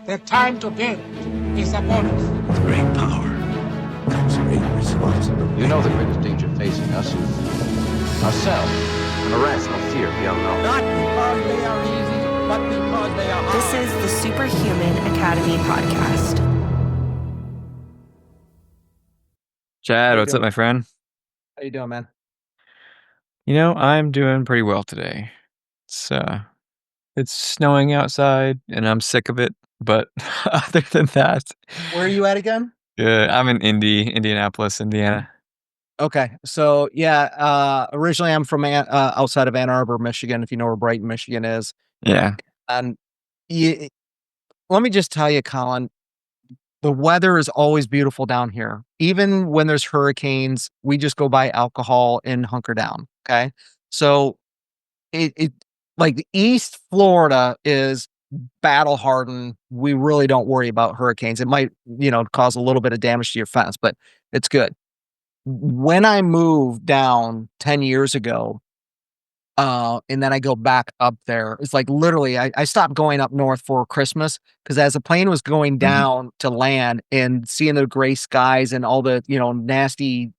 The time to build is upon us. With great power comes great responsibility. You know the greatest danger facing us is ourselves. An irrational fear of the unknown. Not because they are easy, but because they are hard. This is the Superhuman Academy podcast. Chad, what's up, my friend? How you doing, man? You know, I'm doing pretty well today. It's snowing outside, and I'm sick of it. But other than that, Where are you at again? I'm in Indianapolis, Indiana. Okay, so yeah, originally I'm from outside of Ann Arbor, Michigan. If you know where Brighton, Michigan is, Yeah, and let me just tell you, Collin, the weather is always beautiful down here. Even when there's hurricanes, we just go buy alcohol and hunker down. Okay, so it like the East Florida is battle hardened. We really don't worry about hurricanes. It might, cause a little bit of damage to your fence, but it's good. When I moved down 10 years ago, and then I go back up there, it's like literally I stopped going up north for Christmas because as the plane was going down to land and seeing the gray skies and all the, nasty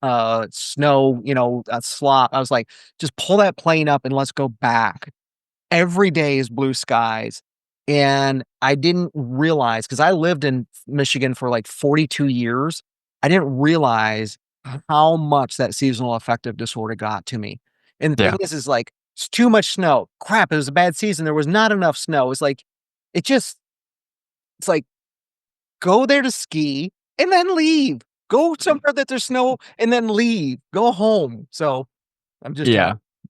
snow, slop, I was like, just pull that plane up and let's go back. Every day is blue skies. And I didn't realize, because I lived in Michigan for like 42 years, I didn't realize how much that seasonal affective disorder got to me. And the thing is like, it's too much snow. Crap, it was a bad season. There was not enough snow. It's like, it's like, go there to ski and then leave. Go somewhere that there's snow and then leave. Go home. So I'm just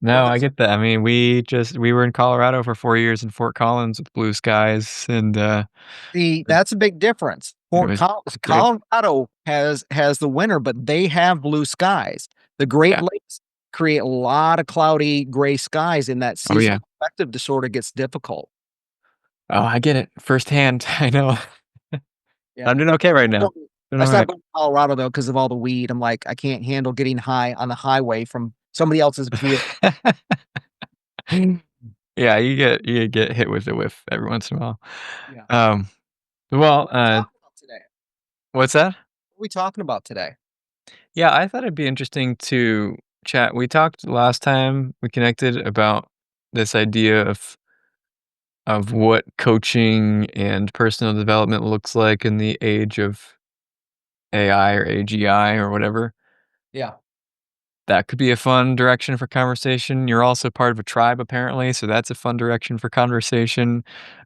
No, I get that. I mean, we were in Colorado for 4 years in Fort Collins with blue skies, and See, that's a big difference. Colorado has the winter, but they have blue skies. The Great Lakes create a lot of cloudy gray skies, and that seasonal affective disorder gets difficult. Oh, I get it firsthand. I know. I'm doing okay right now. I stopped going to Colorado though because of all the weed. I'm like, I can't handle getting high on the highway from somebody else's vehicle. Yeah, you get hit with a whiff every once in a while. Yeah. Today. What's that? What are we talking about today? Yeah, I thought it'd be interesting to chat. We talked last time we connected about this idea of what coaching and personal development looks like in the age of AI or AGI or whatever. Yeah. That could be a fun direction for conversation. You're also part of a tribe, apparently, so that's a fun direction for conversation.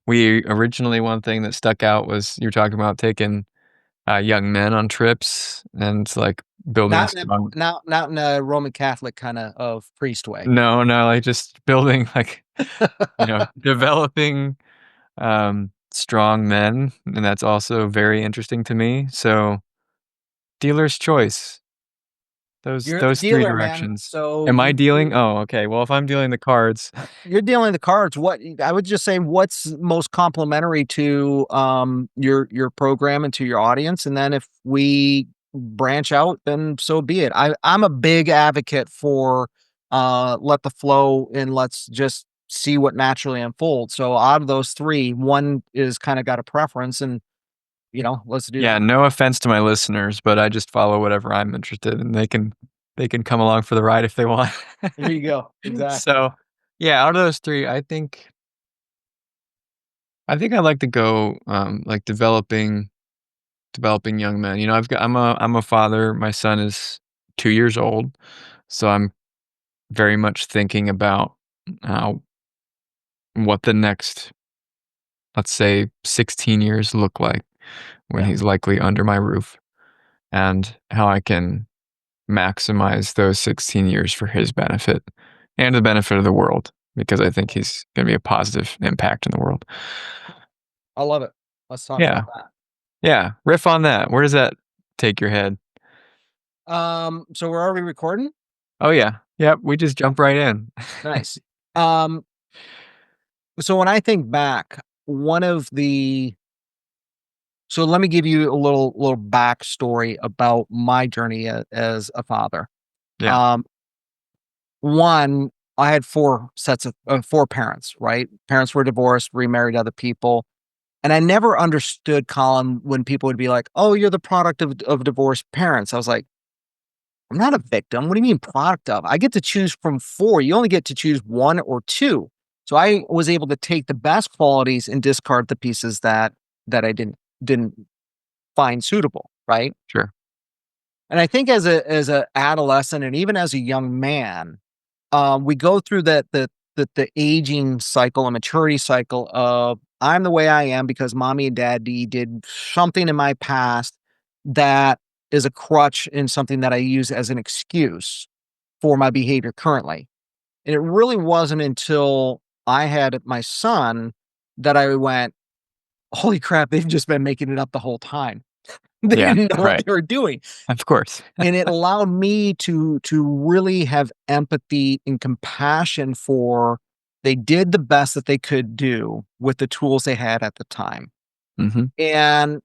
We originally, one thing that stuck out was you were talking about taking young men on trips and like building not in a Roman Catholic kind of priest way. No, like just building like developing strong men, and that's also very interesting to me. So, dealer's choice. Those three directions. So am I dealing? Oh, okay. Well, if I'm dealing the cards, you're dealing the cards. What I would just say, what's most complementary to your program and to your audience, and then if we branch out, then so be it. I'm a big advocate for let the flow and let's just see what naturally unfolds. So out of those three, one is kind of got a preference, and let's do. Yeah, no offense to my listeners, but I just follow whatever I'm interested in. They can come along for the ride if they want. There you go. Exactly. So, yeah, out of those three, I think I'd like to go like developing young men. I'm a father. My son is 2 years old, so I'm very much thinking about what the next, let's say, 16 years look like when he's likely under my roof, and how I can maximize those 16 years for his benefit and the benefit of the world, because I think he's going to be a positive impact in the world. I love it. Let's talk about that. Yeah, riff on that. Where does that take your head? So we're already recording? Oh yeah. Yep, we just jump right in. Nice. So when I think back, so let me give you a little backstory about my journey as a father. Yeah. One, I had four parents, right? Parents were divorced, remarried other people. And I never understood, Colin, when people would be like, "Oh, you're the product of divorced parents." I was like, "I'm not a victim. What do you mean product of? I get to choose from 4. You only get to choose 1 or 2." So I was able to take the best qualities and discard the pieces that I didn't find suitable, right? Sure. And I think as a adolescent and even as a young man, we go through the aging cycle and maturity cycle of I'm the way I am because mommy and daddy did something in my past that is a crutch and something that I use as an excuse for my behavior currently. And it really wasn't until I had my son that I went, holy crap, they've just been making it up the whole time. They Yeah, didn't know what right. they were doing. Of course. And it allowed me to really have empathy and compassion for they did the best that they could do with the tools they had at the time. Mhm. And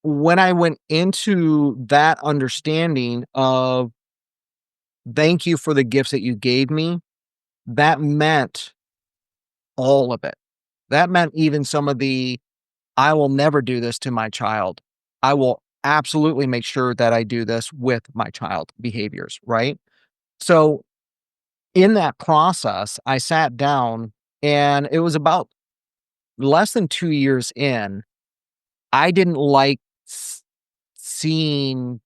when I went into that understanding of thank you for the gifts that you gave me, that meant all of it. That meant even some of the I will never do this to my child. I will absolutely make sure that I do this with my child behaviors, right? So in that process, I sat down and it was about less than 2 years in. I didn't like seeing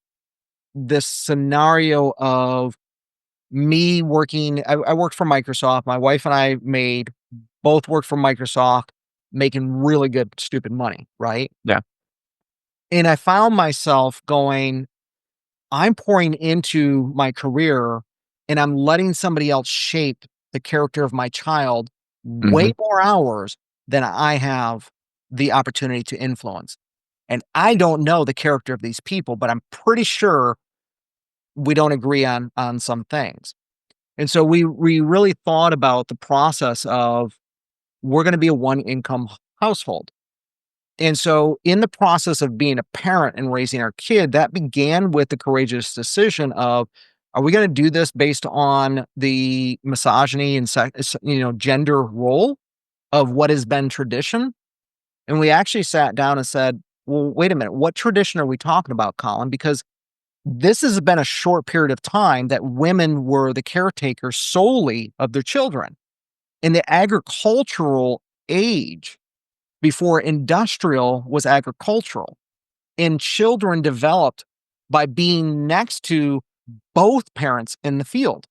this scenario of me working. I worked for Microsoft. My wife and I made both worked for Microsoft, making really good, stupid money, right? Yeah. And I found myself going, I'm pouring into my career and I'm letting somebody else shape the character of my child way Mhm. more hours than I have the opportunity to influence. And I don't know the character of these people, but I'm pretty sure we don't agree on some things. And so we really thought about the process of we're going to be a one income household. And so, in the process of being a parent and raising our kid, that began with the courageous decision of, are we going to do this based on the misogyny and gender role of what has been tradition? And we actually sat down and said, well, wait a minute, what tradition are we talking about, Colin? Because this has been a short period of time that women were the caretakers solely of their children. In the agricultural age, before industrial was agricultural. And children developed by being next to both parents in the field.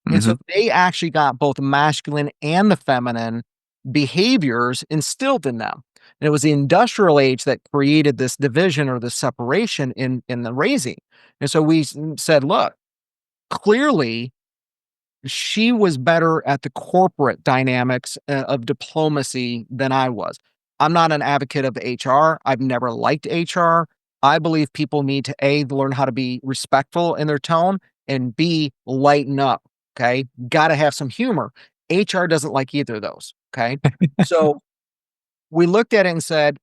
And so Mhm. they actually got both the masculine and the feminine behaviors instilled in them. And it was the industrial age that created this division or the separation in the raising. And so we said, look, clearly she was better at the corporate dynamics of diplomacy than I was. I'm not an advocate of HR. I've never liked HR. I believe people need to A, learn how to be respectful in their tone, and B, lighten up. Okay. Got to have some humor. HR doesn't like either of those. Okay. So we looked at it and said,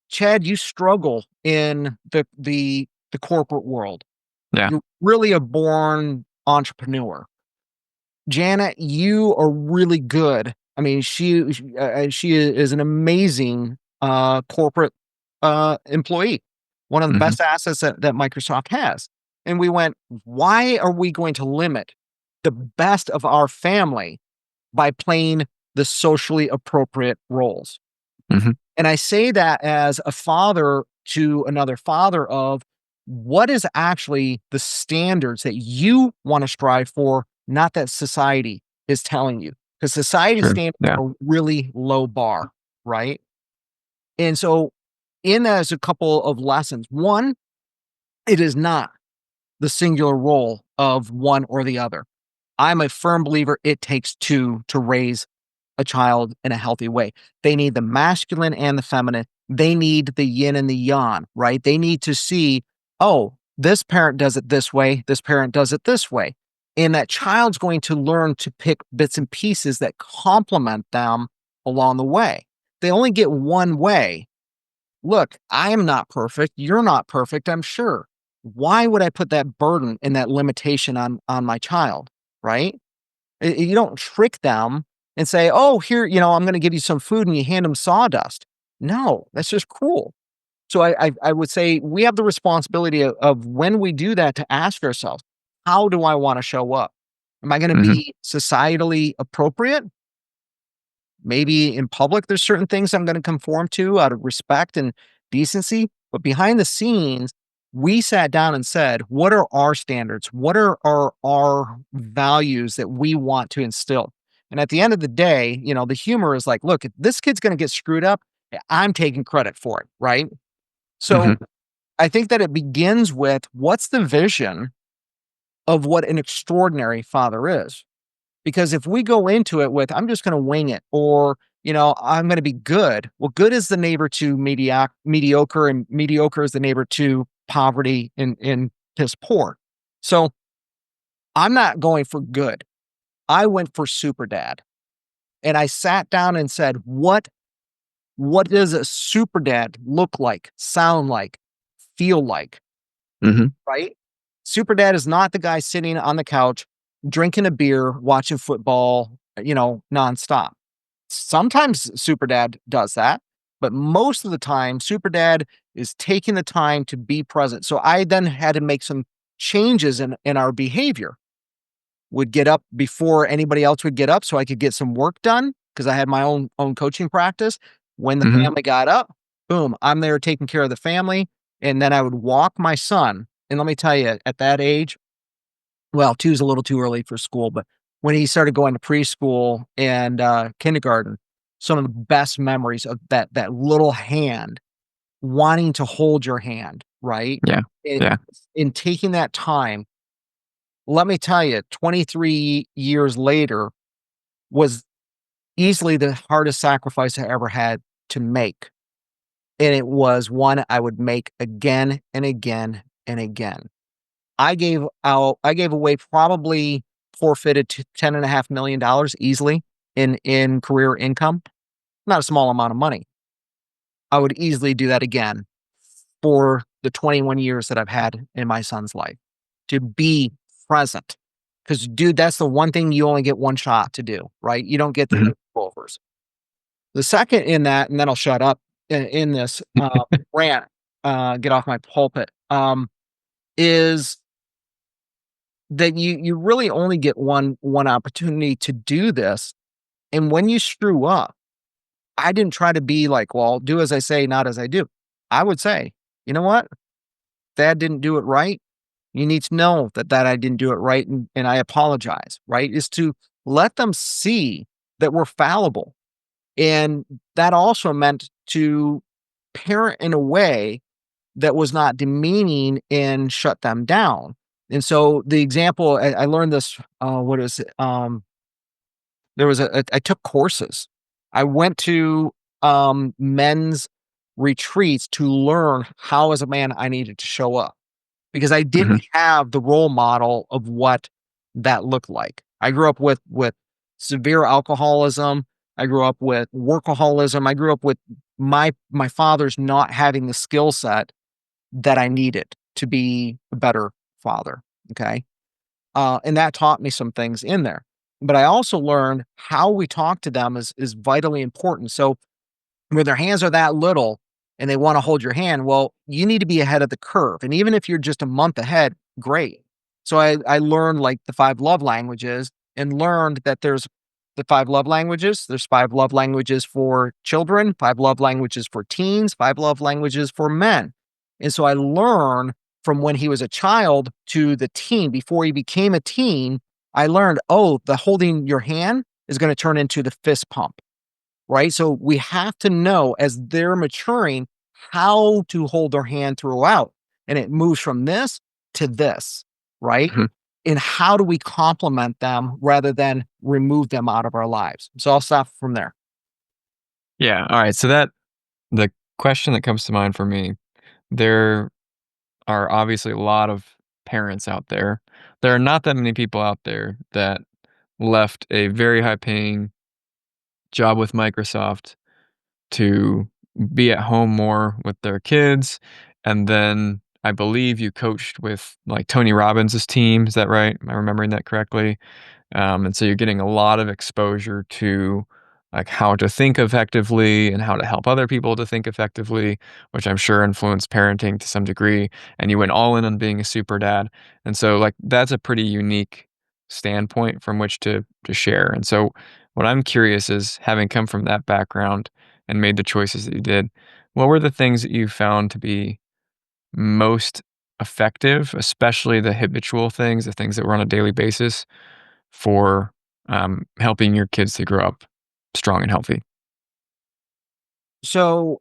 Chad, you struggle in the corporate world. Yeah. You're really a born entrepreneur. Janet, you are really good. I mean, she is an amazing, corporate, employee, one of the Mhm. best assets that Microsoft has. And we went, "Why are we going to limit the best of our family by playing the socially appropriate roles?" Mhm. And I say that as a father to another father of what is actually the standards that you want to strive for, not that society is telling you. Because society Sure. stands Yeah. a really low bar, right? And so in that is a couple of lessons. One, it is not the singular role of one or the other. I'm a firm believer it takes two to raise a child in a healthy way. They need the masculine and the feminine. They need the yin and the yang, right? They need to see, oh, this parent does it this way, this parent does it this way. And that child's going to learn to pick bits and pieces that complement them along the way. They only get one way. Look, I am not perfect. You're not perfect, I'm sure. Why would I put that burden and that limitation on my child, right? You don't trick them and say, "Oh, here, I'm gonna give you some food," and you hand them sawdust. No, that's just cruel. So I would say we have the responsibility of when we do that to ask ourselves, how do I want to show up? Am I going to Mhm. be societally appropriate? Maybe in public, there's certain things I'm going to conform to out of respect and decency. But behind the scenes, we sat down and said, what are our standards? What are our values that we want to instill? And at the end of the day, the humor is like, look, if this kid's going to get screwed up, I'm taking credit for it. Right. So Mhm. I think that it begins with what's the vision of what an extraordinary father is? Because if we go into it with, I'm just going to wing it, or, I'm going to be good. Well, good is the neighbor to mediocre, and mediocre is the neighbor to poverty and piss poor. So I'm not going for good. I went for super dad. And I sat down and said, what does a super dad look like, sound like, feel like? Mhm. Right? Super dad is not the guy sitting on the couch, drinking a beer, watching football, nonstop. Sometimes super dad does that, but most of the time, super dad is taking the time to be present. So I then had to make some changes in our behavior. Would get up before anybody else would get up so I could get some work done because I had my own coaching practice. When the Mhm. family got up, boom, I'm there taking care of the family. And then I would walk my son. And let me tell you, at that age, well, two's a little too early for school, but when he started going to preschool and kindergarten, some of the best memories of that little hand wanting to hold your hand, right? Yeah. In, Yeah. in taking that time, let me tell you, 23 years later was easily the hardest sacrifice I ever had to make. And it was one I would make again and again and again. I gave away probably forfeited to $10.5 million easily in career income. Not a small amount of money. I would easily do that again for the 21 years that I've had in my son's life to be present. Because, dude, that's the one thing you only get one shot to do, right? You don't get the Mhm. overs. The second in that, and then I'll shut up in this rant, get off my pulpit, is that you really only get one opportunity to do this. And when you screw up, I didn't try to be like, well, do as I say, not as I do. I would say, you know what? Dad didn't do it right. You need to know that I didn't do it right, and I apologize, right? Is to let them see that we're fallible. And that also meant to parent in a way that was not demeaning and shut them down. And so the example I learned this, what is it? There was I took courses. I went to men's retreats to learn how, as a man, I needed to show up because I Mhm. didn't have the role model of what that looked like. I grew up with severe alcoholism. I grew up with workaholism. I grew up with my father's not having the skill set that I needed to be a better father. Okay. And that taught me some things in there. But I also learned how we talk to them is vitally important. So when their hands are that little and they want to hold your hand, well, you need to be ahead of the curve. And even if you're just a month ahead, great. So I learned like the five love languages and learned that there's the five love languages. There's five love languages for children, five love languages for teens, five love languages for men. And so I learned from when he was a child to the teen, before he became a teen, I learned, oh, the holding your hand is going to turn into the fist pump, right? So we have to know as they're maturing how to hold their hand throughout. And it moves from this to this, right? Mhm. And how do we complement them rather than remove them out of our lives? So I'll stop from there. Yeah. All right. So the question that comes to mind for me, there are obviously a lot of parents out there. There are not that many people out there that left a very high paying job with Microsoft to be at home more with their kids. And then I believe you coached with like Tony Robbins' team. Is that right? Am I remembering that correctly? And so you're getting a lot of exposure to like how to think effectively and how to help other people to think effectively, which I'm sure influenced parenting to some degree. And you went all in on being a super dad. And so like that's a pretty unique standpoint from which to share. And so what I'm curious is, having come from that background and made the choices that you did, what were the things that you found to be most effective, especially the habitual things, the things that were on a daily basis for helping your kids to grow up strong and healthy? So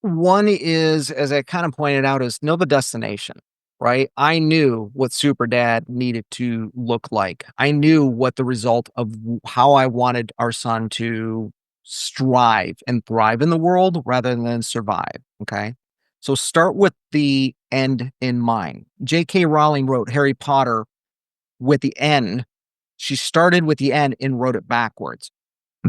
one is, as I kind of pointed out, is know the destination, right? I knew what Super Dad needed to look like. I knew what the result of how I wanted our son to strive and thrive in the world rather than survive. Okay. So start with the end in mind. J.K. Rowling wrote Harry Potter with the end. She started with the end and wrote it backwards.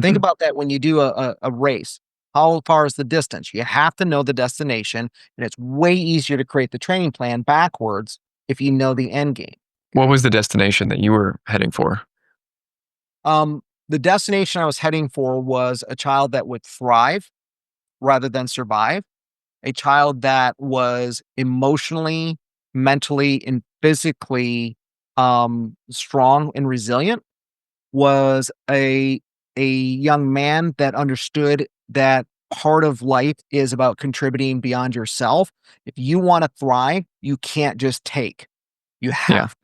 Think Mhm. about that when you do a race. How far is the distance? You have to know the destination, and it's way easier to create the training plan backwards if you know the end game. What was the destination that you were heading for? The destination I was heading for was a child that would thrive rather than survive, a child that was emotionally, mentally, and physically strong and resilient, was a young man that understood that part of life is about contributing beyond yourself. If you want to thrive, you can't just take. You Yeah. have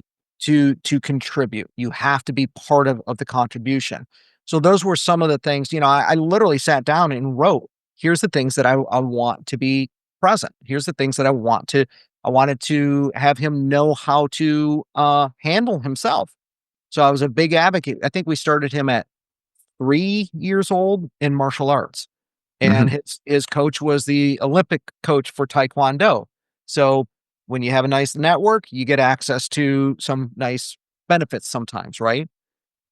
to contribute. You have to be part of the contribution. So those were some of the things, I literally sat down and wrote, here's the things that I want to be present. Here's the things that I wanted to have him know how to handle himself. So I was a big advocate. I think we started him at 3 years old in martial arts, and Mhm. his coach was the Olympic coach for Taekwondo. So when you have a nice network, you get access to some nice benefits sometimes, right?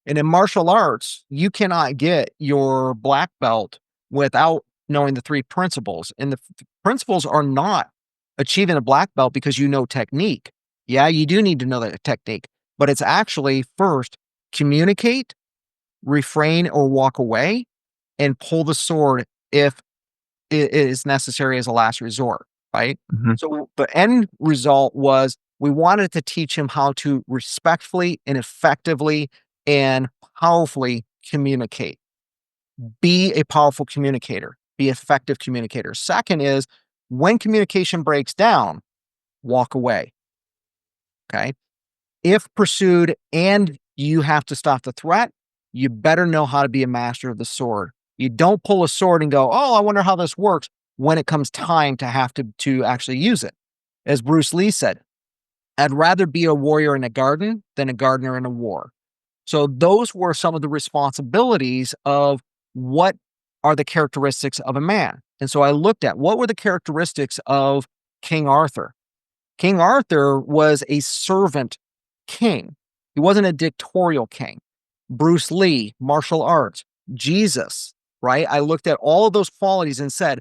And in martial arts, you cannot get your black belt without knowing the 3 principles, and the principles are not achieving a black belt because you know technique. Yeah, you do need to know that technique, but it's actually first communicate, refrain or walk away, and pull the sword if it is necessary as a last resort, right? Mhm. So the end result was we wanted to teach him how to respectfully and effectively and powerfully communicate. Be a powerful communicator, be effective communicator. Second is, when communication breaks down, walk away. Okay. If pursued and you have to stop the threat, you better know how to be a master of the sword. You don't pull a sword and go, "Oh, I wonder how this works," when it comes time to have to actually use it. As Bruce Lee said, "I'd rather be a warrior in a garden than a gardener in a war." So those were some of the responsibilities of what are the characteristics of a man. And so I looked at what were the characteristics of King Arthur. King Arthur was a servant king. He wasn't a dictatorial king. Bruce Lee, martial arts, Jesus, right? I looked at all of those qualities and said,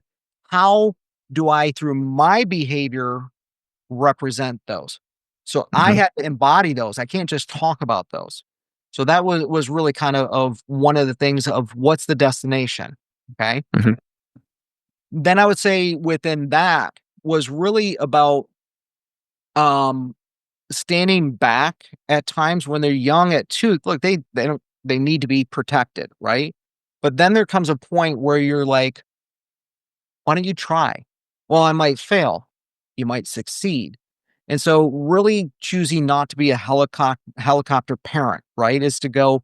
how do I, through my behavior, represent those? So I Mhm. had to embody those. I can't just talk about those. So that was really kind of one of the things of what's the destination. Okay. Mhm. Then I would say within that was really about um standing back at times when they're young at 2. Look, they need to be protected, right? But then there comes a point where you're like, "Why don't you try?" "Well, I might fail." "You might succeed." And so really choosing not to be a helicopter parent, right, is to go,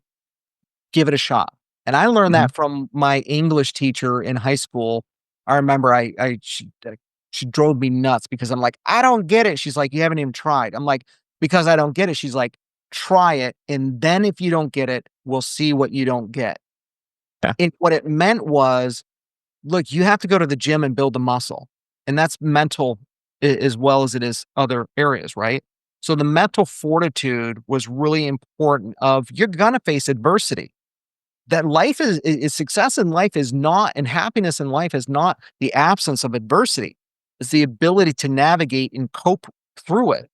"Give it a shot." And I learned Mhm. that from my English teacher in high school. I remember she drove me nuts because I'm like, "I don't get it." She's like, "You haven't even tried." I'm like, "Because I don't get it." She's like, "Try it, and then if you don't get it, we'll see what you don't get." Yeah. And what it meant was, look, you have to go to the gym and build the muscle, and that's mental as well as it is other areas, right? So the mental fortitude was really important of you're gonna face adversity. That life is success in life is not, and happiness in life is not the absence of adversity. It's the ability to navigate and cope through it.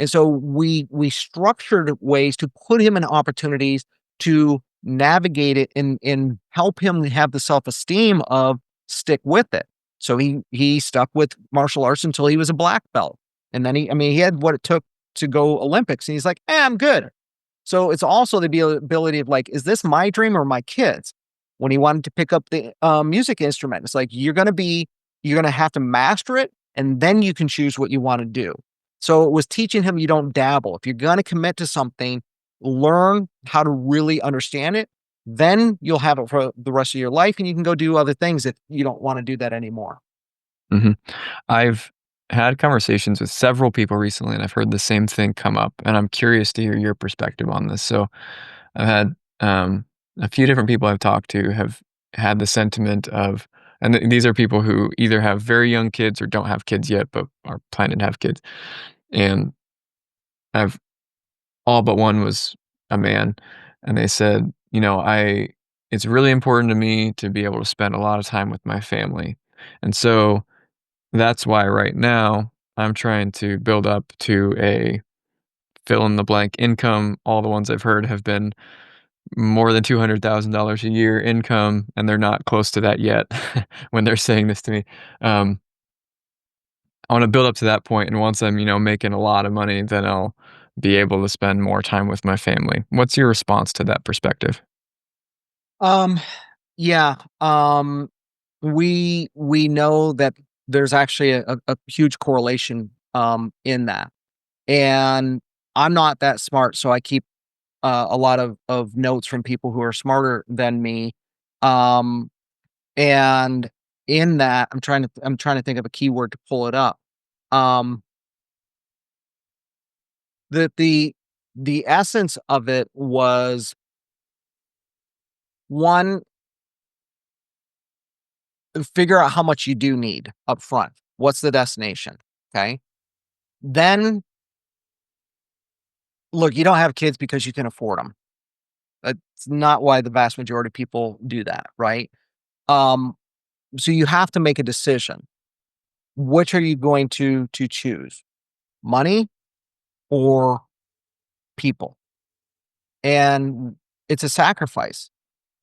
And so we structured ways to put him in opportunities to navigate it and help him have the self-esteem of stick with it. So he stuck with martial arts until he was a black belt. And then he had what it took to go Olympics. And he's like, I'm good. So it's also the ability of like, is this my dream or my kids? When he wanted to pick up the music instrument, it's like, you're going to have to master it. And then you can choose what you want to do. So it was teaching him you don't dabble. If you're going to commit to something, learn how to really understand it. Then you'll have it for the rest of your life and you can go do other things if you don't want to do that anymore. Mhm. I've had conversations with several people recently, and I've heard the same thing come up, and I'm curious to hear your perspective on this. So I've had a few different people I've talked to have had the sentiment of, and these are people who either have very young kids or don't have kids yet, but are planning to have kids. And I've all but one was a man, and they said, it's really important to me to be able to spend a lot of time with my family. And so that's why right now I'm trying to build up to a fill in the blank income. All the ones I've heard have been more than $200,000 a year income, and they're not close to that yet when they're saying this to me. I want to build up to that point, and once I'm, making a lot of money, then I'll be able to spend more time with my family. What's your response to that perspective? Yeah. We know that there's actually a huge correlation in that. And I'm not that smart, so I keep a lot of notes from people who are smarter than me. Um, and in that, I'm trying to think of a keyword to pull it up. Um, the essence of it was one, figure out how much you do need up front. What's the destination? Okay. Then look, you don't have kids because you can afford them. That's not why the vast majority of people do that, right? Um, so you have to make a decision. Which are you going to choose? Money or people? And it's a sacrifice,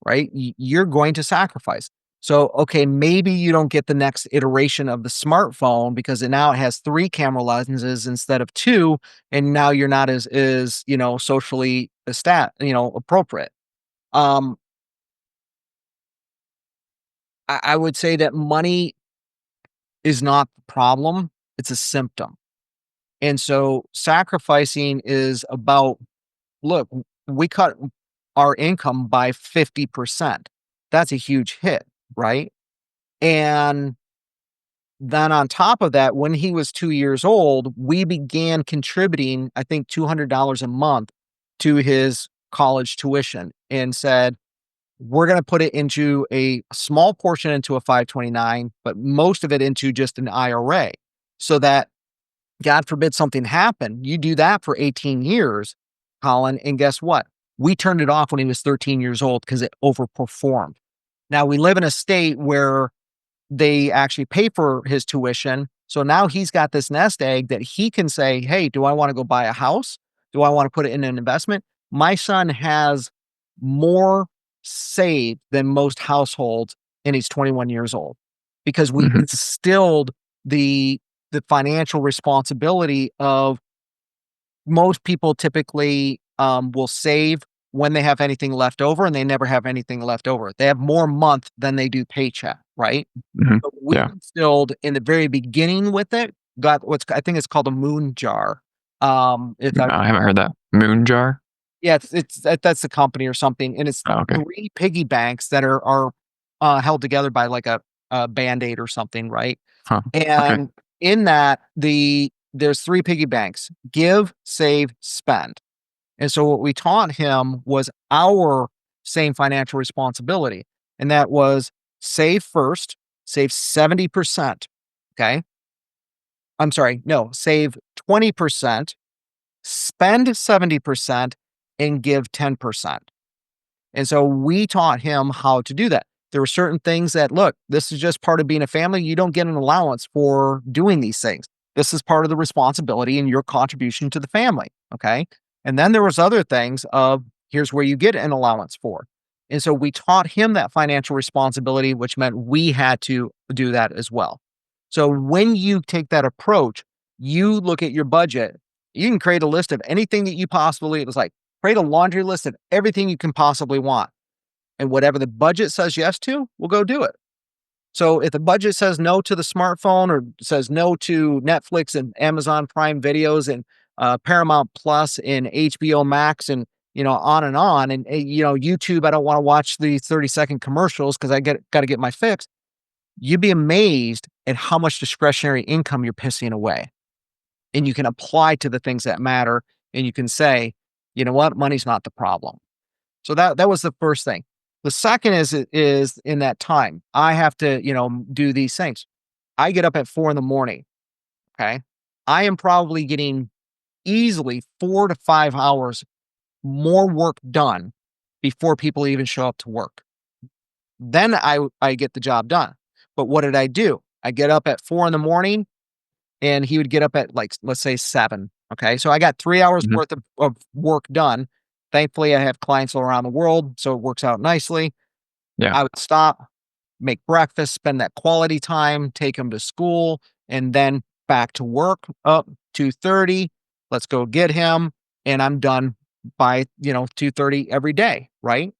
right? You're going to sacrifice. So, okay, maybe you don't get the next iteration of the smartphone because now it has 3 camera lenses instead of 2, and now you're not as socially appropriate. Um, I would say that money is not the problem; it's a symptom. And so, sacrificing is about, look, we cut our income by 50%. That's a huge hit, right? And then on top of that, when he was 2 years old, we began contributing, I think, $200 a month to his college tuition and said, we're going to put it into a small portion into a 529, but most of it into just an IRA so that God forbid something happened. You do that for 18 years, Colin, and guess what? We turned it off when he was 13 years old because it overperformed. Now we live in a state where they actually pay for his tuition. So now he's got this nest egg that he can say, hey, do I want to go buy a house? Do I want to put it in an investment? My son has more saved than most households, and he's 21 years old because we Mhm. instilled the financial responsibility of most people typically will save when they have anything left over, and they never have anything left over. They have more month than they do paycheck, right? Mhm. So we Yeah. instilled in the very beginning with it, got I think it's called a moon jar. If I I haven't heard that. Moon jar? Yeah, that's the company or something, and it's Oh, okay. 3 piggy banks that are held together by like a Band-Aid or something, right? Huh. Okay. And in that, there's 3 piggy banks: give, save, spend. And so what we taught him was our same financial responsibility, and that was save first, save 70%. Okay. I'm sorry, no, save 20%, spend 70%, and give 10%. And so we taught him how to do that. There were certain things that, look, this is just part of being a family. You don't get an allowance for doing these things. This is part of the responsibility and your contribution to the family. Okay. And then there was other things of Here's where you get an allowance for. And so we taught him that financial responsibility, which meant we had to do that as well. So when you take that approach, you look at your budget, you can create a list of anything that you possibly, it was like, create a laundry list of everything you can possibly want. And whatever the budget says yes to, we'll go do it. So if the budget says no to the smartphone or says no to Netflix and Amazon Prime videos and Paramount Plus and HBO Max and on and YouTube, I don't want to watch the 30-second commercials because I got to get my fix. You'd be amazed at how much discretionary income you're pissing away. And you can apply to the things that matter. And you can say, you know what, money's not the problem. So that was the first thing. The second is in that time, I have to, do these things. I get up at 4 a.m. Okay. I am probably getting easily 4 to 5 hours more work done before people even show up to work. Then I get the job done. But what did I do? I get up at 4 a.m. and he would get up at let's say 7. Okay. So I got 3 hours worth of work done. Thankfully, I have clients all around the world, so it works out nicely. Yeah. I would stop, make breakfast, spend that quality time, take him to school, and then back to work up 2:30. Let's go get him. And I'm done by, 2:30 every day, right?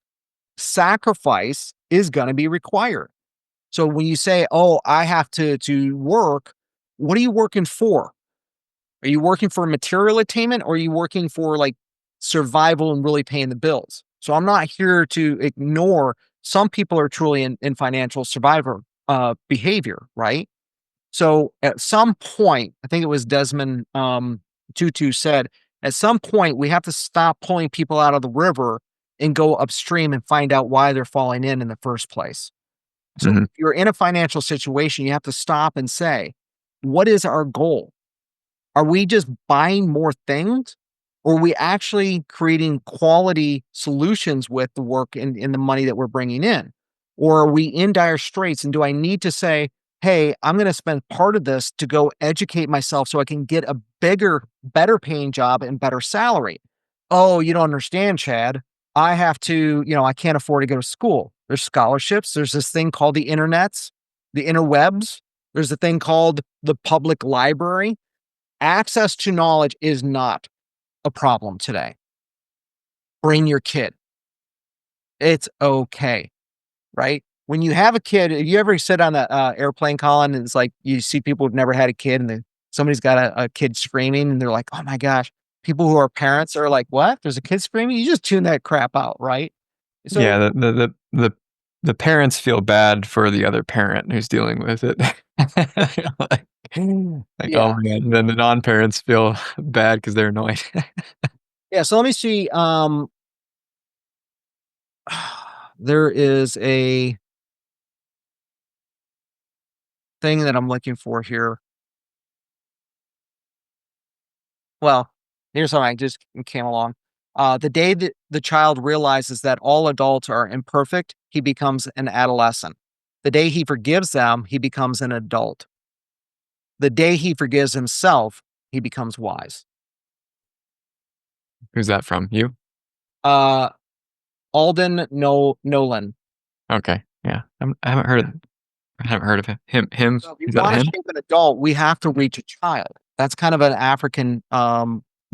Sacrifice is going to be required. So when you say, oh, I have to work, what are you working for? Are you working for material attainment or are you working for survival and really paying the bills? So I'm not here to ignore some people are truly in financial survivor behavior, right? So at some point, I think it was Desmond Tutu said, at some point we have to stop pulling people out of the river and go upstream and find out why they're falling in the first place. So if you're in a financial situation, you have to stop and say, what is our goal? Are we just buying more things? Or are we actually creating quality solutions with the work and the money that we're bringing in? Or are we in dire straits? And do I need to say, hey, I'm going to spend part of this to go educate myself so I can get a bigger, better paying job and better salary? Oh, you don't understand, Chad. I have to, I can't afford to go to school. There's scholarships. There's this thing called the internets, the interwebs. There's a thing called the public library. Access to knowledge is not a problem today. Bring your kid. It's okay, right? When you have a kid, you ever sit on an airplane, Colin, and it's like you see people who've never had a kid and somebody's got a kid screaming and they're like, oh my gosh. People who are parents are like, what? There's a kid screaming? You just tune that crap out, right? So, yeah, the parents feel bad for the other parent who's dealing with it. like, yeah. oh man, and then the non-parents feel bad because they're annoyed. Yeah, so let me see. There is a thing that I'm looking for here. Well, here's something I just came along. The day that the child realizes that all adults are imperfect, he becomes an adolescent. The day he forgives them, he becomes an adult. The day he forgives himself, he becomes wise. Who's that from? You? Alden Nolan. Okay, yeah. I haven't heard of him. Him? So if you Is that want to him? shape an adult, we have to reach a child. That's kind of an African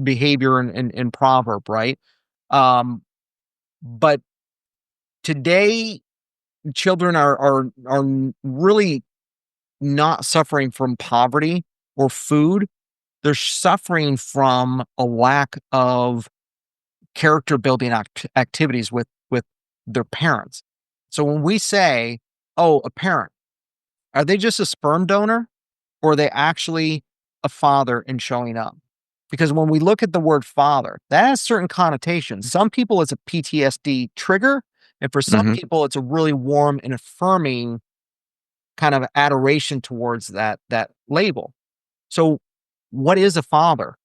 behavior in proverb, right? But today, children are really not suffering from poverty or food. They're suffering from a lack of character building activities with their parents. So when we say, "Oh, a parent," are they just a sperm donor, or are they actually a father in showing up? Because when we look at the word father, that has certain connotations. Some people it's a PTSD trigger, and for some people it's a really warm and affirming kind of adoration towards that label. So what is a father?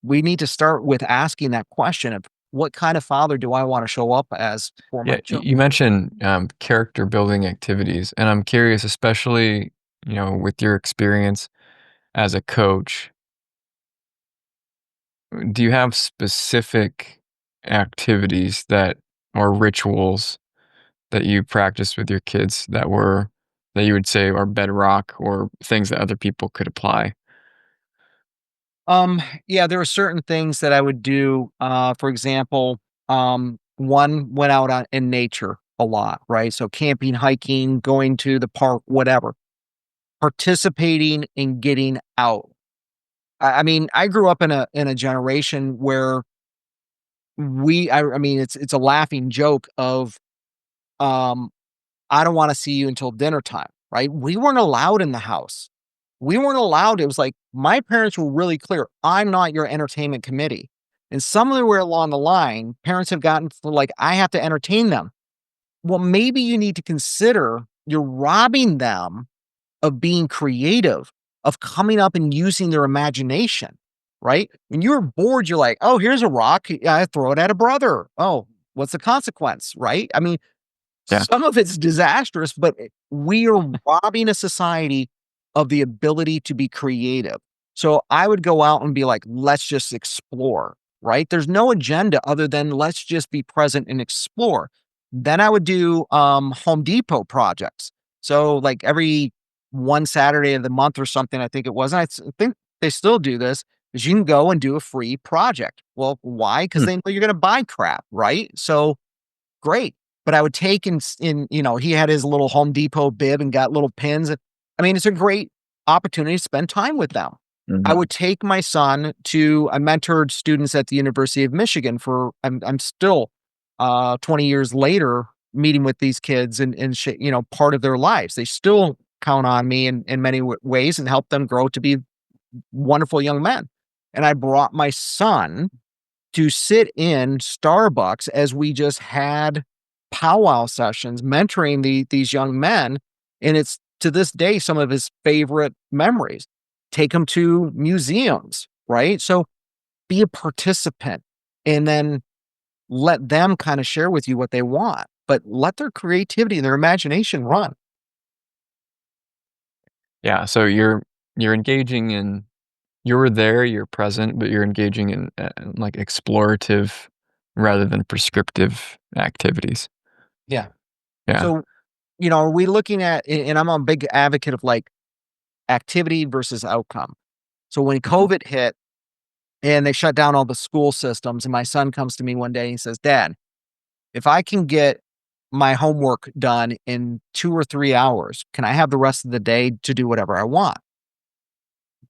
We need to start with asking that question of what kind of father do I want to show up as for my Yeah, children? you mentioned character building activities, and I'm curious, especially with your experience as a coach, do you have specific activities that or rituals that you practice with your kids that you would say are bedrock or things that other people could apply? Yeah, there are certain things that I would do. For example, one went out in nature a lot, right? So camping, hiking, going to the park, whatever. Participating in getting out. I mean, I grew up in a generation where I mean, it's a laughing joke of um, I don't want to see you until dinner time, right? We weren't allowed in the house. We weren't allowed. It was like my parents were really clear. I'm not your entertainment committee. And somewhere along the line, parents have gotten to like, I have to entertain them. Well, maybe you need to consider you're robbing them of being creative, of coming up and using their imagination, right? When you're bored, you're like, oh, here's a rock. I throw it at a brother. Oh, what's the consequence, right? I mean, Yeah. some of it's disastrous, but we are robbing a society of the ability to be creative. So I would go out and be like, let's just explore, right? There's no agenda other than let's just be present and explore. Then I would do Home Depot projects. So like every one Saturday of the month or something, I think it was. And think they still do this, is you can go and do a free project. Well, why? Because Hmm. they know you're going to buy crap, right? So great. But I would take he had his little Home Depot bib and got little pins. I mean, it's a great opportunity to spend time with them. I Mhm. would take my son I mentored students at the University of Michigan I'm still 20 years later meeting with these kids and part of their lives. They still count on me in many ways and help them grow to be wonderful young men. And I brought my son to sit in Starbucks as we just had powwow sessions mentoring these young men, and it's to this day some of his favorite memories. Take him to museums, right? So be a participant and then let them kind of share with you what they want, but let their creativity and their imagination run. Yeah, so you're engaging in you're there, you're present, but you're engaging in, like, explorative rather than prescriptive activities. Yeah. Yeah. So, are we looking at and I'm a big advocate of like activity versus outcome. So when Mhm. COVID hit and they shut down all the school systems, and my son comes to me one day and he says, Dad, if I can get my homework done in 2 or 3 hours, can I have the rest of the day to do whatever I want?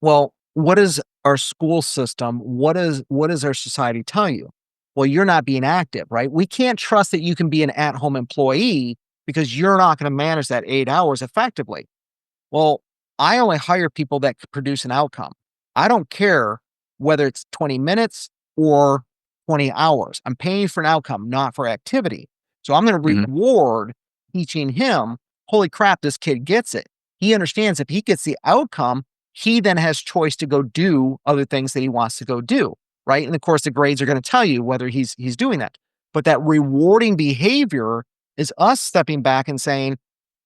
Well, what is our school system? What does our society tell you? Well, you're not being active, right? We can't trust that you can be an at-home employee because you're not going to manage that 8 hours effectively. Well, I only hire people that could produce an outcome. I don't care whether it's 20 minutes or 20 hours. I'm paying you for an outcome, not for activity. So I'm going to Mhm. reward teaching him, holy crap, this kid gets it. He understands if he gets the outcome, he then has choice to go do other things that he wants to go do. Right. And of course, the grades are going to tell you whether he's doing that. But that rewarding behavior is us stepping back and saying,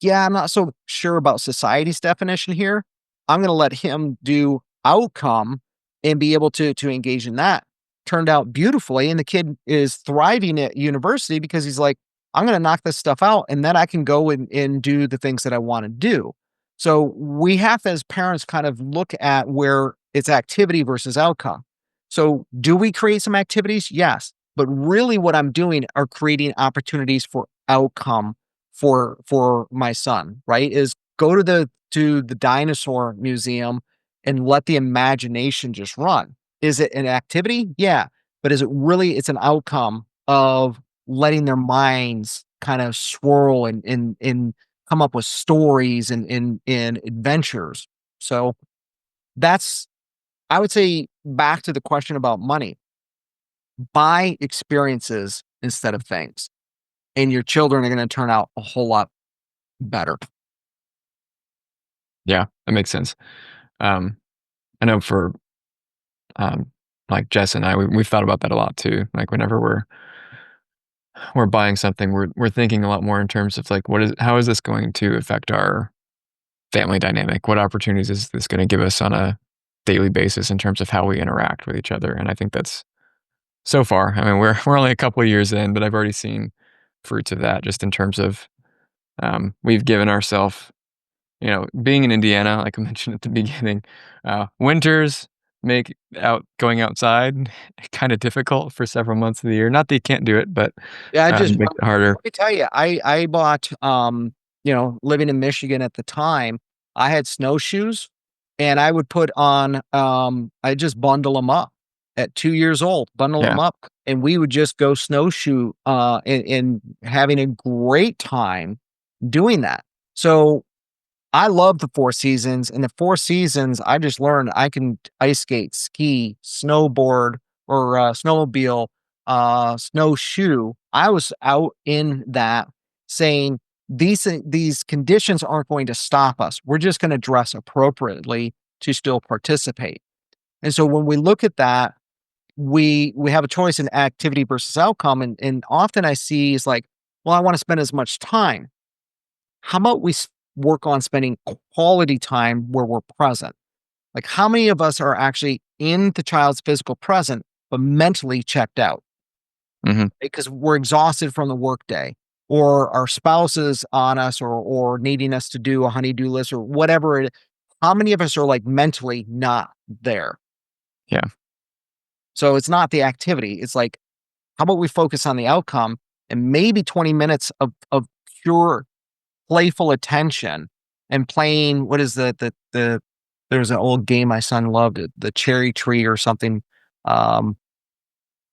yeah, I'm not so sure about society's definition here. I'm going to let him do outcome and be able to engage in that. Turned out beautifully, and the kid is thriving at university because he's like, I'm going to knock this stuff out, and then I can go and do the things that I want to do. So we have to, as parents, kind of look at where it's activity versus outcome. So do we create some activities? Yes. But really what I'm doing are creating opportunities for outcome for my son, right? Is go to the dinosaur museum and let the imagination just run. Is it an activity? Yeah. But is it really it's an outcome of letting their minds kind of swirl and come up with stories and adventures. So that's I would say back to the question about money. Buy experiences instead of things. And your children are going to turn out a whole lot better. Yeah, that makes sense. Um, I know for, um, like, Jess and I, we've thought about that a lot too. Like, whenever we're buying something, we're thinking a lot more in terms of, like, how is this going to affect our family dynamic? What opportunities is this gonna give us on a daily basis in terms of how we interact with each other? And I think that's So far, I mean, we're only a couple of years in, but I've already seen fruits of that just in terms of, we've given ourselves, being in Indiana, like I mentioned at the beginning, winters make going outside kind of difficult for several months of the year. Not that you can't do it, but Yeah, makes it harder. let me tell you, I bought, living in Michigan at the time, I had snowshoes and I would put on, I just bundle them up at 2 years old, bundle Yeah. them up, and we would just go snowshoe, and having a great time doing that. So I love the 4 seasons, and the 4 seasons, I just learned I can ice skate, ski, snowboard, or, snowmobile, snowshoe. I was out in that saying, these conditions aren't going to stop us. We're just gonna dress appropriately to still participate." And so when we look at that, we have a choice in activity versus outcome, and often I see is like, "Well, I wanna spend as much time." How about we work on spending quality time where we're present? Like, how many of us are actually in the child's physical present, but mentally checked out Mhm. because we're exhausted from the workday, or our spouse is on us, or needing us to do a honey-do list or whatever it. How many of us are like mentally not there? Yeah. So it's not the activity. It's like, how about we focus on the outcome and maybe 20 minutes of pure playful attention and playing. What is the there's an old game my son loved, the cherry tree or something, um,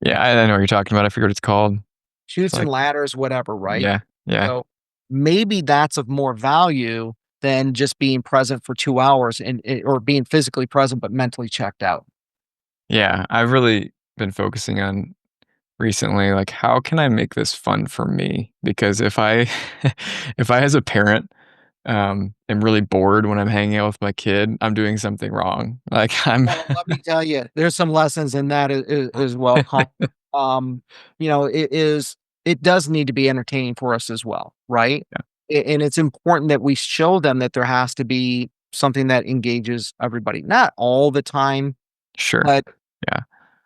Yeah, I know what you're talking about. I forget what it's called. It's shoots and like ladders, whatever, right? yeah, yeah, So maybe that's of more value than just being present for 2 hours or being physically present but mentally checked out. yeah. I've really been focusing on recently, like, how can I make this fun for me? Because if I if I as a parent, am really bored when I'm hanging out with my kid, I'm doing something wrong. Like, I'm Well, let me tell you, there's some lessons in that as well, um, it does need to be entertaining for us as well, right? Yeah, And it's important that we show them that there has to be something that engages everybody. Not all the time, sure. but Yeah,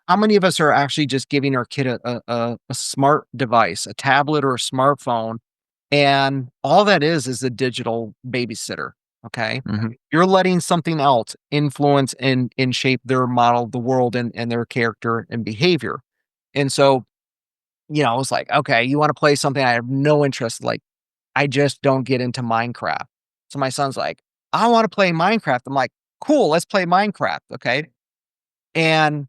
how many of us are actually just giving our kid a smart device, a tablet or a smartphone, and all that is a digital babysitter, okay? mhm, You're letting something else influence and shape their model of the world and their character and behavior. And so, it's like, "Okay, you wanna play something I have no interest," like, I just don't get into Minecraft. So my son's like, "I wanna play Minecraft." I'm like, "Cool, let's play Minecraft," okay? And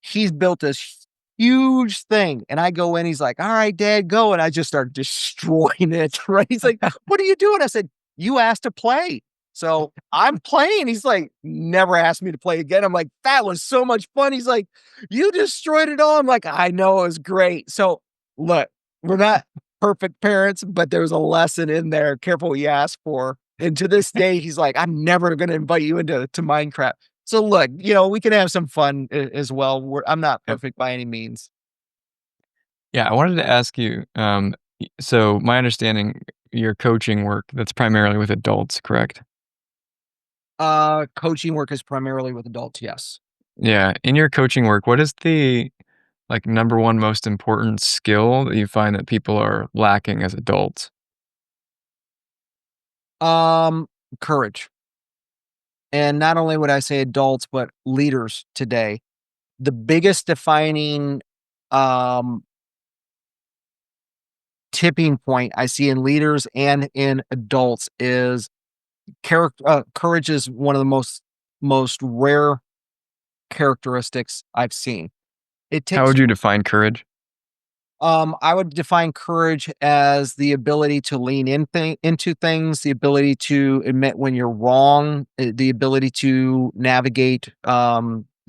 he's built this huge thing, and I go in, he's like, "All right, dad, go," and I just start destroying it, right? He's like, "What are you doing?" I said, "You asked to play." So, I'm playing, he's like, "Never asked me to play again." I'm like, "That was so much fun." He's like, "You destroyed it all." I'm like, "I know, it was great." So, look, we're not perfect parents, but there's a lesson in there, careful what you ask for, and to this day, he's like, "I'm never gonna invite you to Minecraft." So look, we can have some fun as well. I'm not yep. perfect by any means. Yeah, I wanted to ask you, so my understanding, your coaching work, that's primarily with adults, correct? Coaching work is primarily with adults, yes. Yeah, in your coaching work, what is the, like, number 1 most important skill that you find that people are lacking as adults? Um, Courage. And not only would I say adults, but leaders today. The biggest defining um tipping point I see in leaders and in adults is courage is one of the most rare characteristics I've seen. It How takes. would you define courage? I would define courage as the ability to lean into things, the ability to admit when you're wrong, the ability to navigate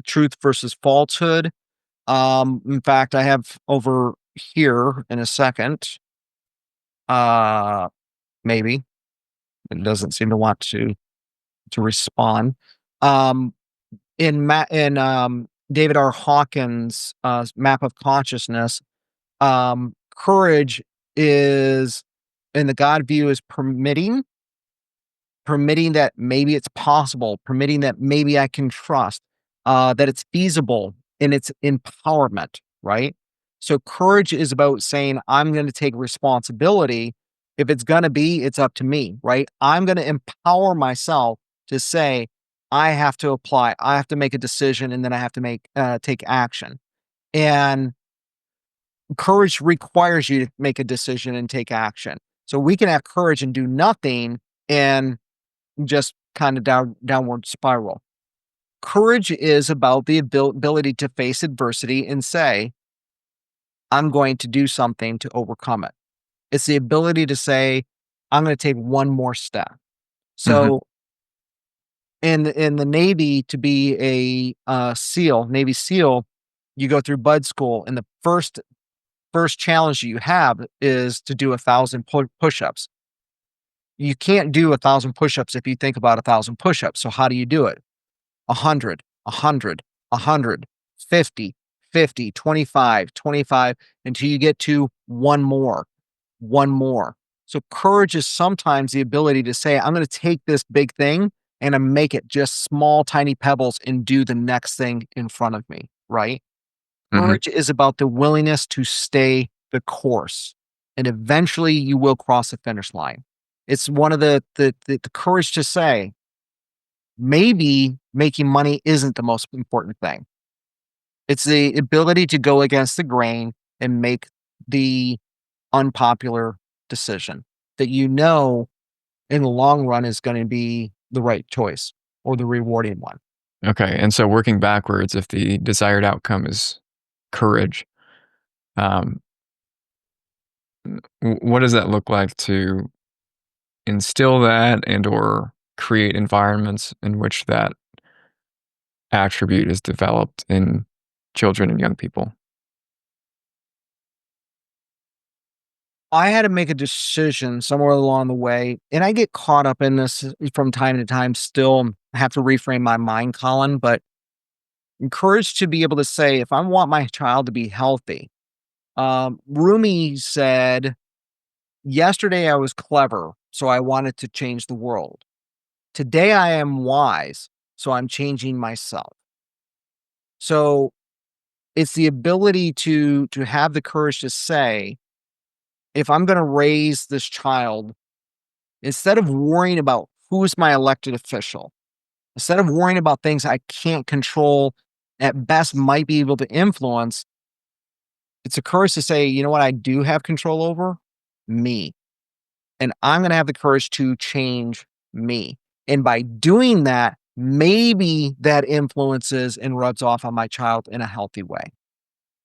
truth versus falsehood. In fact, I have over here in a second. Uh, Maybe it doesn't seem to want to respond. Um, in David R. Hawkins' map of consciousness. Courage is in the God view is permitting that maybe it's possible, permitting that maybe I can trust, that it's feasible in its empowerment. right? So courage is about saying, I'm going to take responsibility. If it's going to be, it's up to me, right? I'm going to empower myself to say, I have to apply, I have to make a decision, and then I have to take action. And courage requires you to make a decision and take action. So we can have courage and do nothing and just kind of downward spiral. Courage is about the ability to face adversity and say, I'm going to do something to overcome it. It's the ability to say, I'm going to take one more step. Mhm. So in the Navy, to be a SEAL, Navy SEAL, you go through Bud School, and the first challenge you have is to do 1,000 push-ups. You can't do 1,000 push-ups if you think about 1,000 push-ups. So how do you do it? 100, 100, 100, 50, 50, 25, 25, until you get to one more, one more. So courage is sometimes the ability to say, I'm going to take this big thing and I make it just small, tiny pebbles and do the next thing in front of me, right? Mhm. Courage is about the willingness to stay the course, and eventually you will cross the finish line. It's one of the courage to say, maybe making money isn't the most important thing. It's the ability to go against the grain and make the unpopular decision that you know in the long run is going to be the right choice or the rewarding one. Okay, and so working backwards, if the desired outcome is courage, um, what does that look like to instill that and or create environments in which that attribute is developed in children and young people? I had to make a decision somewhere along the way, and I get caught up in this from time to time still. I have to reframe my mind, Colin, but encouraged to be able to say, if I want my child to be healthy, Rumi said, yesterday I was clever, so I wanted to change the world. Today I am wise, so I'm changing myself. So it's the ability to have the courage to say, if I'm going to raise this child, instead of worrying about who's my elected official, instead of worrying about things I can't control, at best might be able to influence, it's a courage to say, you know what I do have control over? Me. And I'm going to have the courage to change me. And by doing that, maybe that influences and rubs off on my child in a healthy way.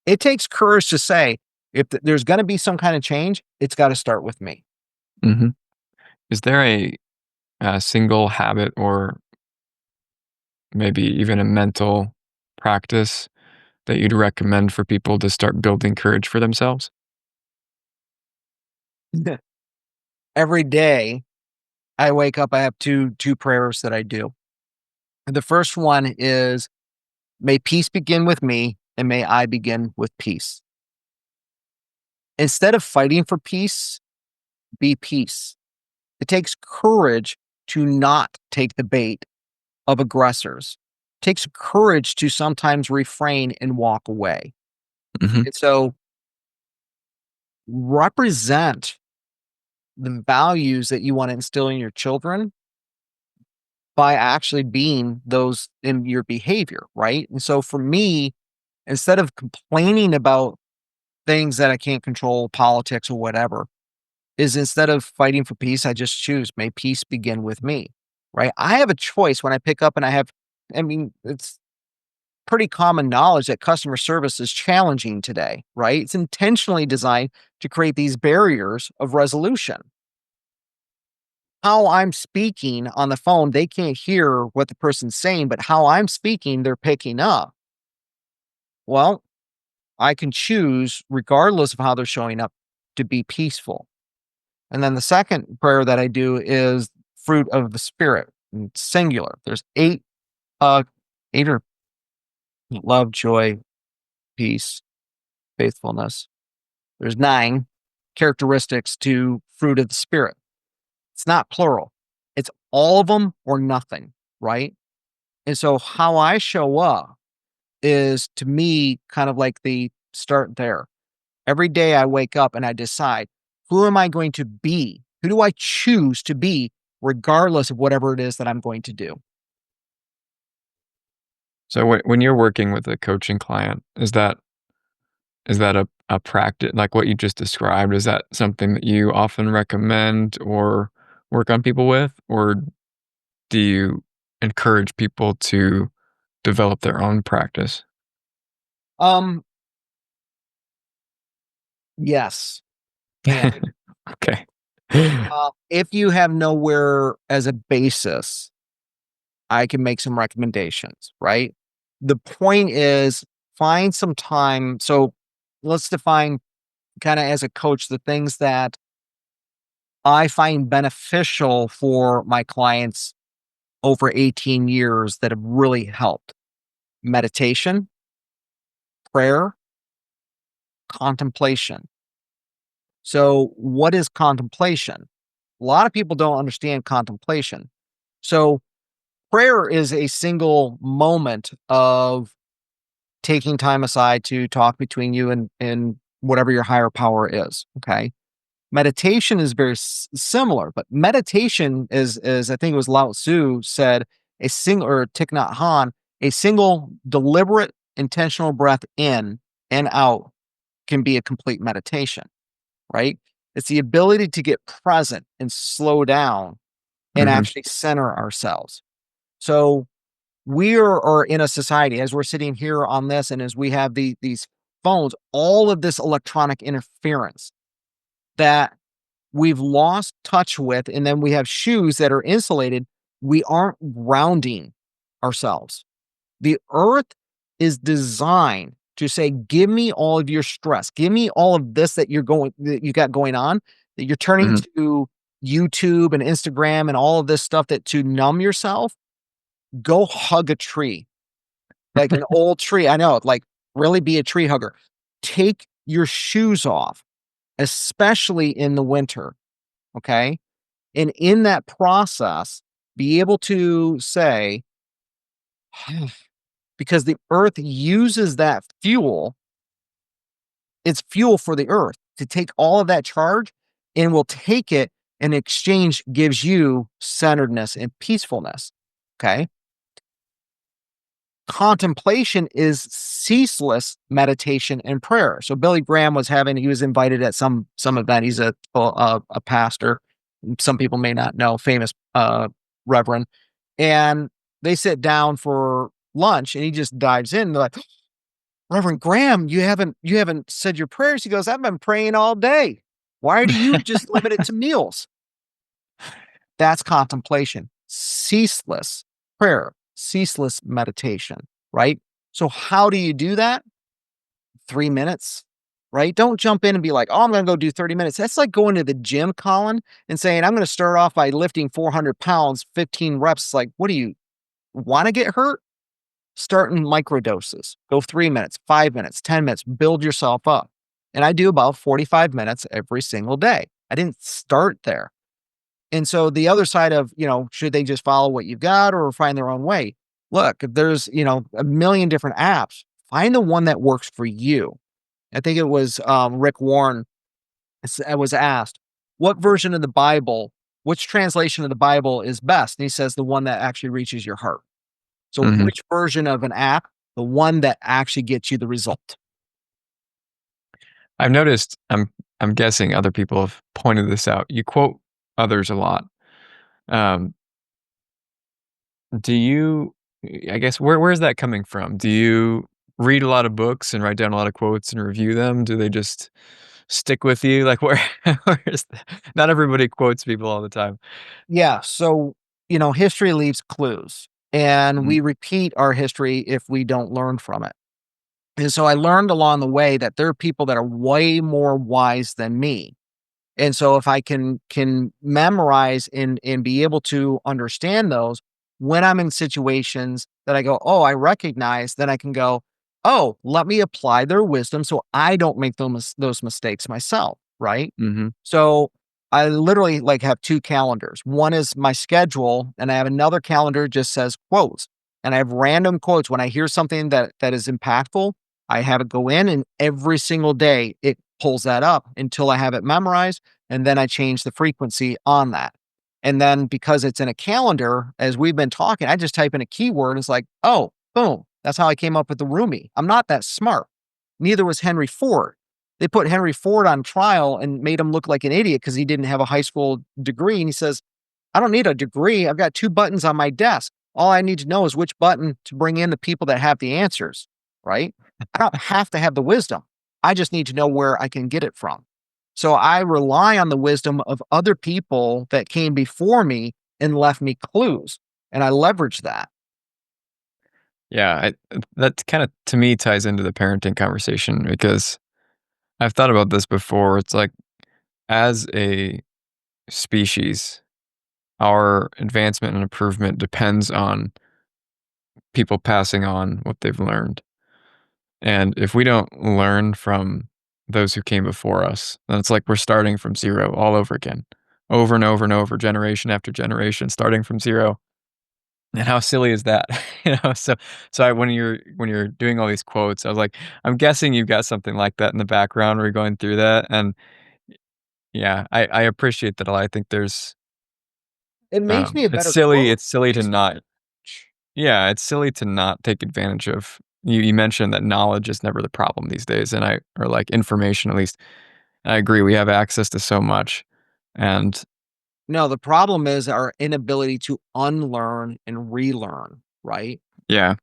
It takes courage to say, if there's going to be some kind of change, it's got to start with me. Mhm. Is there a single habit or maybe even a mental practice that you'd recommend for people to start building courage for themselves? Every day I wake up, I have two prayers that I do. The first one is, may peace begin with me and may I begin with peace. Instead of fighting for peace, be peace. It takes courage to not take the bait of aggressors. It takes courage to sometimes refrain and walk away. Mhm. And so represent the values that you want to instill in your children by actually being those in your behavior, right? And so for me, instead of complaining about things that I can't control, politics or whatever, is instead of fighting for peace, I just choose, may peace begin with me, right? I have a choice when I pick up and I mean, it's pretty common knowledge that customer service is challenging today, right? It's intentionally designed to create these barriers of resolution. How I'm speaking on the phone, they can't hear what the person's saying, but how I'm speaking, they're picking up. Well, I can choose, regardless of how they're showing up, to be peaceful. And then the second prayer that I do is fruit of the spirit, and it's singular. There's uh, eight or love, joy, peace, faithfulness. There's 9 characteristics to fruit of the spirit. It's not plural. It's all of them or nothing, right? And so how I show up is, to me, kind of like the start there. Every day I wake up and I decide, who am I going to be? Who do I choose to be, regardless of whatever it is that I'm going to do? So when you're working with a coaching client, is that a practice like what you just described? Is that something that you often recommend or work on people with, or do you encourage people to develop their own practice? Um, yes. And Okay. if you have nowhere as a basis, I can make some recommendations, right? The point is find some time. So let's define kind of as a coach the things that I find beneficial for my clients over 18 years that have really helped: meditation, prayer, contemplation. So, what is contemplation? A lot of people don't understand contemplation. So, prayer is a single moment of taking time aside to talk between you and whatever your higher power is. Okay. Meditation is very similar, but meditation is I think it was Lao Tzu said, a single, or Thich Nhat Hanh, a single deliberate intentional breath in and out can be a complete meditation, right? It's the ability to get present and slow down and Mhm, actually center ourselves. So we are in a society, as we're sitting here on this, and as we have these phones, all of this electronic interference that we've lost touch with, and then we have shoes that are insulated. We aren't grounding ourselves. The earth is designed to say, give me all of your stress. Give me all of this that you got going on, that you're turning mhm. to YouTube and Instagram and all of this stuff that to numb yourself. Go hug a tree, like an old tree. I know, like, really be a tree hugger. Take your shoes off, especially in the winter. Okay. And in that process, be able to say, because the earth uses that fuel, it's fuel for the earth to take all of that charge, and will take it, in exchange gives you centeredness and peacefulness. Okay. Contemplation is ceaseless meditation and prayer. So Billy Graham he was invited at some event. He's a pastor. Some people may not know, famous reverend. And they sit down for lunch and he just dives in. They're like, Reverend Graham, you haven't said your prayers. He goes, I've been praying all day. Why do you just limit it to meals? That's contemplation, ceaseless prayer, ceaseless meditation, right? So how do you do that? 3 minutes, right? Don't jump in and be like, oh, I'm going to go do 30 minutes. That's like going to the gym, Colin, and saying, I'm going to start off by lifting 400 pounds, 15 reps. Like, what do you want to get hurt? Start in micro doses. Go 3 minutes, 5 minutes, 10 minutes, build yourself up. And I do about 45 minutes every single day. I didn't start there. And so the other side of, should they just follow what you've got or find their own way? Look, if there's, a million different apps, find the one that works for you. I think it was Rick Warren was asked, what version of the Bible, which translation of the Bible is best? And he says the one that actually reaches your heart. So Mhm. which version of an app? The one that actually gets you the result. I've noticed, I'm guessing other people have pointed this out. You quote others a lot. Um, do you I guess where's that coming from? Do you read a lot of books and write down a lot of quotes and review them? Do they just stick with you? Like where is not everybody quotes people all the time. Yeah. So, history leaves clues, and Mhm, we repeat our history if we don't learn from it. And so I learned along the way that there are people that are way more wise than me. And so if I can memorize and be able to understand those, when I'm in situations that I go, "Oh, I recognize," then I can go, "Oh, let me apply their wisdom so I don't make those mistakes myself," right? mhm. So I literally like have 2 calendars. One is my schedule, and I have another calendar just says quotes. And I have random quotes when I hear something that is impactful. I have it go in, and every single day it pulls that up until I have it memorized. And then I change the frequency on that. And then because it's in a calendar, as we've been talking, I just type in a keyword. It's like, oh, boom. That's how I came up with the roomie. I'm not that smart. Neither was Henry Ford. They put Henry Ford on trial and made him look like an idiot because he didn't have a high school degree. And he says, I don't need a degree. I've got 2 buttons on my desk. All I need to know is which button to bring in the people that have the answers, right? I don't have to have the wisdom. I just need to know where I can get it from. So I rely on the wisdom of other people that came before me and left me clues. And I leverage that. Yeah, that kind of to me ties into the parenting conversation because I've thought about this before. It's like as a species, our advancement and improvement depends on people passing on what they've learned. And if we don't learn from those who came before us, then it's like we're starting from zero all over again, over and over and over, generation after generation, starting from zero. And how silly is that? When you're doing all these quotes, I was like, I'm guessing you've got something like that in the background where you're going through that. And yeah, I appreciate that a lot. I think there's It makes me a it's better silly. quote. It's silly to Makes me not. Yeah, it's silly to not take advantage of. You mentioned that knowledge is never the problem these days, or like information at least. I agree. We have access to so much, and No, the problem is our inability to unlearn and relearn, right? yeah,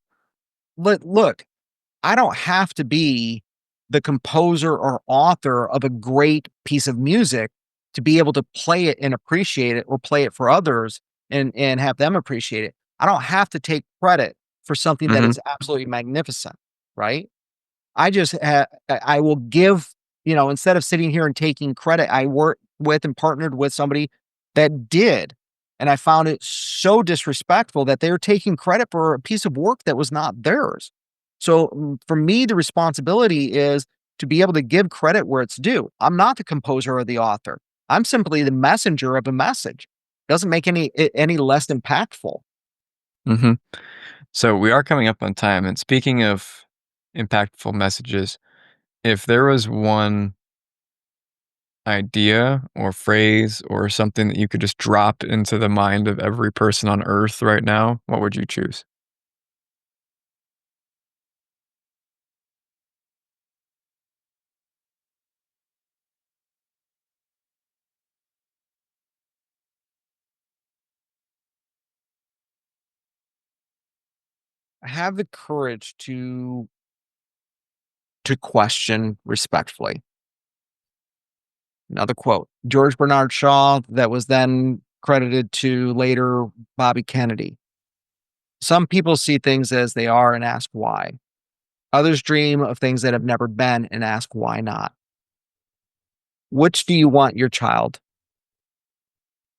Look, I don't have to be the composer or author of a great piece of music to be able to play it and appreciate it or play it for others and have them appreciate it. I don't have to take credit for something that hmm is absolutely magnificent, right? I will give, instead of sitting here and taking credit, I worked with and partnered with somebody that did. And I found it so disrespectful that they were taking credit for a piece of work that was not theirs. So for me, the responsibility is to be able to give credit where it's due. I'm not the composer or the author. I'm simply the messenger of a message. Doesn't make any less impactful. hmm So we are coming up on time. And speaking of impactful messages, if there was one idea or phrase or something that you could just drop into the mind of every person on earth right now, what would you choose? Have the courage to question respectfully. Another quote, George Bernard Shaw, that was then credited to later Bobby Kennedy. Some people see things as they are and ask why. Others dream of things that have never been and ask why not. Which do you want your child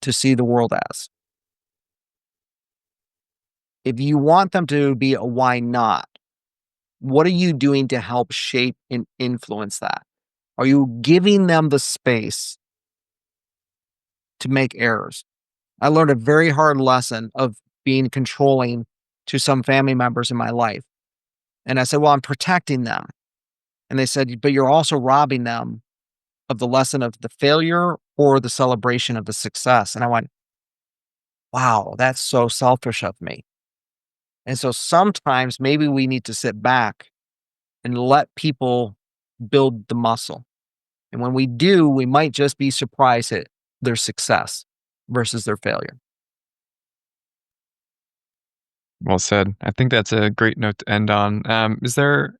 to see the world as? If you want them to be a why not, what are you doing to help shape and influence that? Are you giving them the space to make errors? I learned a very hard lesson of being controlling to some family members in my life. And I said, well, I'm protecting them. And they said, but you're also robbing them of the lesson of the failure or the celebration of the success. And I went, wow, that's so selfish of me. And so sometimes maybe we need to sit back and let people build the muscle. And when we do, we might just be surprised at their success versus their failure. Well said. I think that's a great note to end on. Is there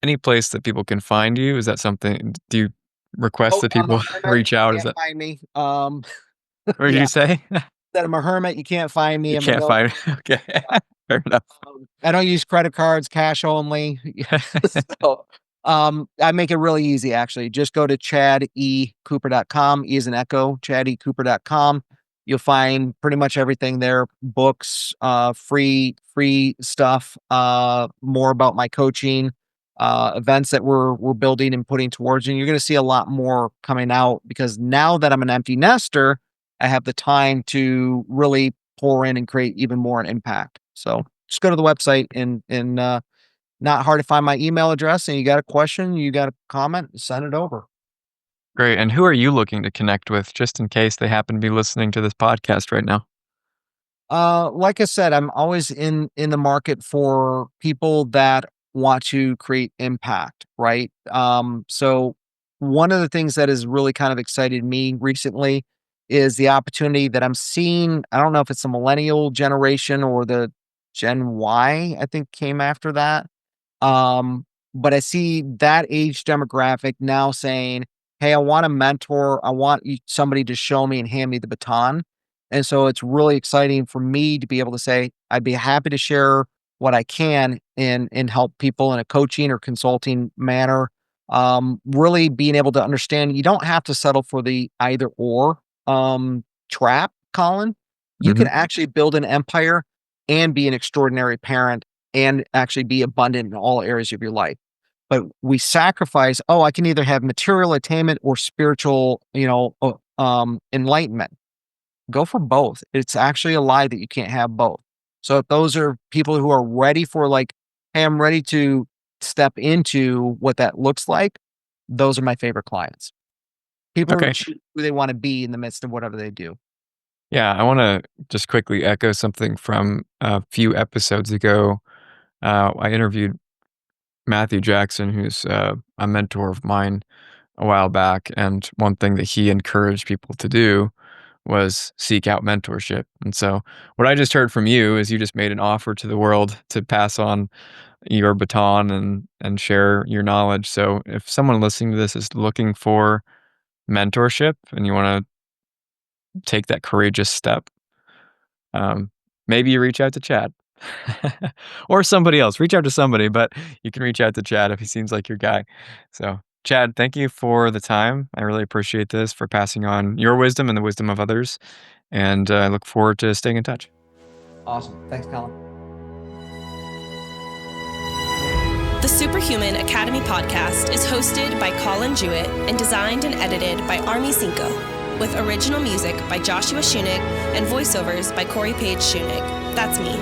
any place that people can find you? Is that something? Do you request Oh, that I'm a people hermit. reach out? You Is can't that find me. what did Yeah, you say? that I'm a hermit. You can't find me. You I'm a can't no. find. Okay, fair enough. I don't use credit cards, cash only. So, I make it really easy actually. Just go to chadecooper.com. E is an echo, chadecooper.com. You'll find pretty much everything there, books, free stuff, more about my coaching, events that we're building and putting towards. And you're going to see a lot more coming out because now that I'm an empty nester, I have the time to really pour in and create even more an impact. So just go to the website and not hard to find my email address, and you got a question, you got a comment, send it over. Great. And who are you looking to connect with just in case they happen to be listening to this podcast right now? Like I said, I'm always in the market for people that want to create impact, right? So one of the things that has really kind of excited me recently is the opportunity that I'm seeing. I don't know if it's the millennial generation or the Gen Y, I think came after that. But I see that age demographic now saying, "Hey, I want a mentor. I want somebody to show me and hand me the baton." And so it's really exciting for me to be able to say, I'd be happy to share what I can and help people in a coaching or consulting manner. Really being able to understand you don't have to settle for the either or trap, Colin. You can Mhm. actually build an empire and be an extraordinary parent and actually be abundant in all areas of your life. But we sacrifice, oh, I can either have material attainment or spiritual, enlightenment. Go for both. It's actually a lie that you can't have both. So if those are people who are ready for like, hey, I'm ready to step into what that looks like, those are my favorite clients. People who Okay. choose who they want to be in the midst of whatever they do. Yeah, I want to just quickly echo something from a few episodes ago. I interviewed Matthew Jackson, who's a mentor of mine a while back. And one thing that he encouraged people to do was seek out mentorship. And so, what I just heard from you is you just made an offer to the world to pass on your baton and share your knowledge. So, if someone listening to this is looking for mentorship and you want to take that courageous step, maybe you reach out to Chad or somebody else. Reach out to somebody, but you can reach out to Chad if he seems like your guy. So, Chad, thank you for the time. I really appreciate this for passing on your wisdom and the wisdom of others. And I look forward to staying in touch. Awesome. Thanks, Colin. The Superhuman Academy podcast is hosted by Collin Jewett and designed and edited by Army Cinco, with original music by Joshua Schunig and voiceovers by Corey Page Schunig. That's me.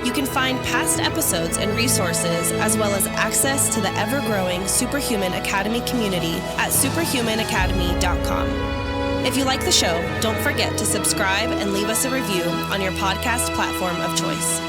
You can find past episodes and resources, as well as access to the ever-growing Superhuman Academy community at superhumanacademy.com. If you like the show, don't forget to subscribe and leave us a review on your podcast platform of choice.